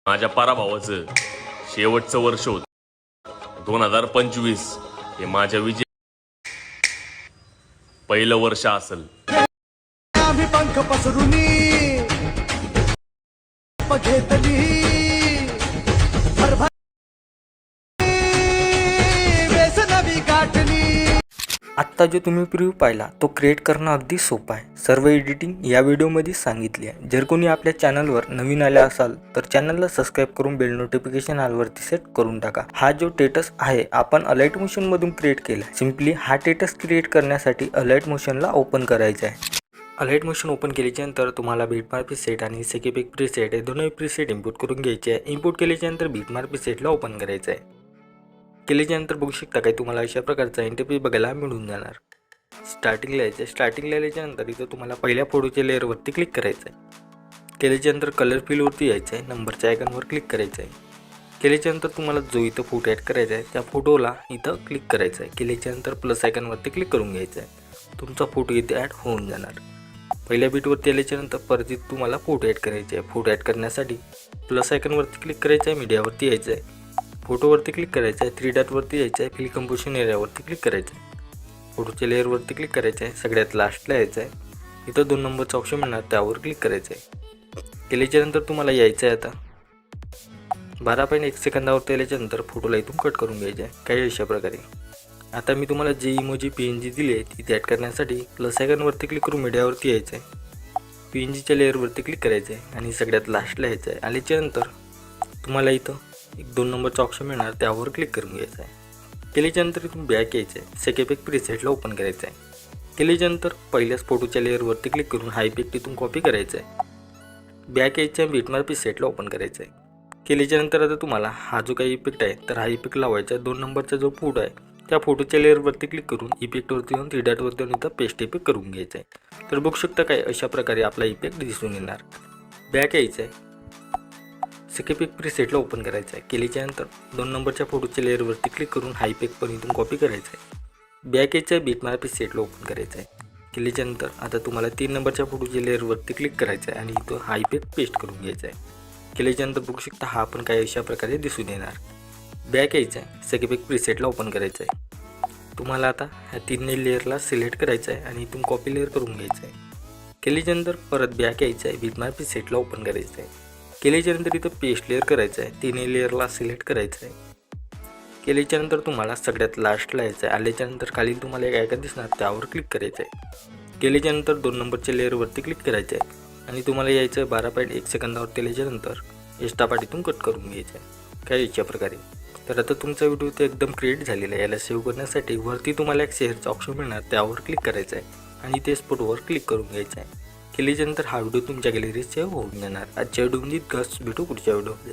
माझ्या पराभवाचं शेवटचं वर्ष होतं. 2025 हे माझ्या विजय पहिलं वर्ष असेल. आम्ही पंख पसरुनी घेतली नवी गाठली. आत्ता जो तुम्ही प्रिव्ह्यू पाहिला तो क्रिएट करणं अगदी सोपं आहे. सर्व एडिटिंग या व्हिडिओमध्ये सांगितली आहे. जर कोणी आपल्या चॅनलवर नवीन आले असाल तर चॅनलला सबस्क्राईब करून बेल नोटिफिकेशन ऑलवरती सेट करून टाका. हा जो टेटस आहे आपण अलाइट मोशनमधून क्रिएट केला. सिम्पली हा टेटस क्रिएट करण्यासाठी अलाइट मोशनला ओपन करायचं आहे. अलाइट मोशन ओपन केल्याच्यानंतर तुम्हाला बीटमार्क प्रीसेट आणि सेकेपिक प्रीसेट हे दोन्ही प्रीसेट इम्पोर्ट करून घ्यायचे आहे. इम्पोर्ट केल्याच्यानंतर बीटमार्क प्रीसेटला ओपन करायचं आहे. केल्याच्यानंतर बघू शकता काही तुम्हाला अशा प्रकारचा इंटरफेस बघायला मिळून जाणार. स्टार्टिंगला यायचं. स्टार्टिंगला यायच्यानंतर इथं तुम्हाला पहिल्या फोटोच्या लेअरवरती क्लिक करायचं आहे. केल्याच्यानंतर कलर फिलवरती यायचं आहे. नंबरच्या आयकॉनवर क्लिक करायचं आहे. केल्याच्यानंतर तुम्हाला जो इथं फोटो ॲड करायचा आहे त्या फोटोला इथं क्लिक करायचं आहे. केल्याच्यानंतर प्लस आयकॉनवरती क्लिक करून घ्यायचं आहे. तुमचा फोटो इथे ॲड होऊन जाणार. पहिल्या बीटवरती आल्याच्यानंतर परत इथं तुम्हाला फोटो ॲड करायचे आहे. फोटो ॲड करण्यासाठी प्लस आयकॉनवरती क्लिक करायचं आहे. मीडियावरती यायचं आहे. फोटोवरती क्लिक करायचं आहे. 3 डॉटवरती यायचं आहे. फिल कंपोजिशन एरियावरती क्लिक करायचं आहे. फोटोच्या लेअरवरती क्लिक करायचं आहे. सगळ्यात लास्टला यायचं आहे. इथं 2 नंबरचा ऑप्शन मिळणार त्यावर क्लिक करायचं आहे. केल्याच्यानंतर तुम्हाला यायचं आहे आता 12.1 सेकंदावरती आल्याच्यानंतर फोटोला इथून कट करून घ्यायचं आहे. काही अशा प्रकारे. आता मी तुम्हाला जे इमोजी PNG दिले तिथे ॲड करण्यासाठी प्लस आयकॉनवरती क्लिक करून मीडियावरती यायचं आहे. PNGच्या लेअरवरती क्लिक करायचं आहे आणि सगळ्यात लास्टला यायचं आहे. आल्याच्यानंतर तुम्हाला इथं 2 नंबरचा ऑप्शन मिळणार त्यावर क्लिक करून घ्यायचं आहे. केल्याच्यानंतर इथून बॅक यायचं आहे. सेकेपिक प्रीसेटला ओपन करायचं आहे. केल्याच्यानंतर पहिल्याच फोटोच्या लेअरवरती क्लिक करून हा इफेक्ट इथून कॉपी करायचा आहे. बॅक यायचं आहे. बीटमार्क प्रीसेटला ओपन करायचं आहे. केल्याच्यानंतर आता तुम्हाला हा जो काही इफेक्ट आहे तर हा इफेक्ट लावायचा आहे. 2 नंबरचा जो फोटो आहे त्या फोटोच्या लेअरवरती क्लिक करून इफेक्टवरती येऊन 3 डॉटवरती येऊन इथं पेस्ट इफेक्ट करून घ्यायचं आहे. तर बघू शकता काय अशा प्रकारे आपला इफेक्ट दिसून येणार. बॅक यायचं आहे. सेकेपिक प्रीसेटला ओपन करायचं आहे. केल्याच्यानंतर 2 नंबरच्या फोटोच्या लेअरवरती क्लिक करून हा इफेक्ट पण इथून कॉपी करायचा आहे. बॅक यायचं आहे. बीटमार्क प्रीसेटला ओपन करायचं आहे. केल्याच्यानंतर आता तुम्हाला 3 नंबरच्या फोटोच्या लेअरवरती क्लिक करायचं आहे आणि इथं हा इफेक्ट पेस्ट करून घ्यायचा आहे. केल्याच्यानंतर बघू शकता हा पण काही अशा प्रकारे दिसून येणार. बॅक यायचं आहे. सेकेपिक प्रीसेटला ओपन करायचं आहे. तुम्हाला आता ह्या 3 लेअरला सिलेक्ट करायचं आहे आणि इथून कॉपी लेअर करून घ्यायचं आहे. केल्याच्यानंतर परत बॅक यायचं आहे. बीटमार्क प्रीसेटला ओपन करायचं आहे. केल्याच्यानंतर इथं पेस्ट लेअर करायचं आहे. 3 लेअरला सिलेक्ट करायचं आहे. केल्याच्यानंतर तुम्हाला सगळ्यात लास्टला यायचं आहे. आल्याच्यानंतर खाली तुम्हाला एक आयकॉन दिसणार त्यावर क्लिक करायचं आहे. केल्याच्यानंतर 2 नंबरच्या लेअरवरती क्लिक करायचं आहे आणि तुम्हाला यायचं आहे 12.1 सेकंदावर. केल्याच्यानंतर एक्स्ट्रा पार्टीतून कट करून घ्यायचं आहे. काही याच्या प्रकारे. तर आता तुमचा व्हिडिओ ते एकदम क्रिएट झालेला आहे. याला सेव्ह करण्यासाठी वरती तुम्हाला एक शेअरचा ऑप्शन मिळणार त्यावर क्लिक करायचं आहे आणि ते स्पॉटवर क्लिक करून घ्यायचं आहे. केल्याच्यानंतर हा व्हिडिओ तुमच्या गॅलरीत सेव्ह होऊन जाणार. आजच्या व्हिडिओमध्ये भेटू पुढच्या व्हिडिओमध्ये.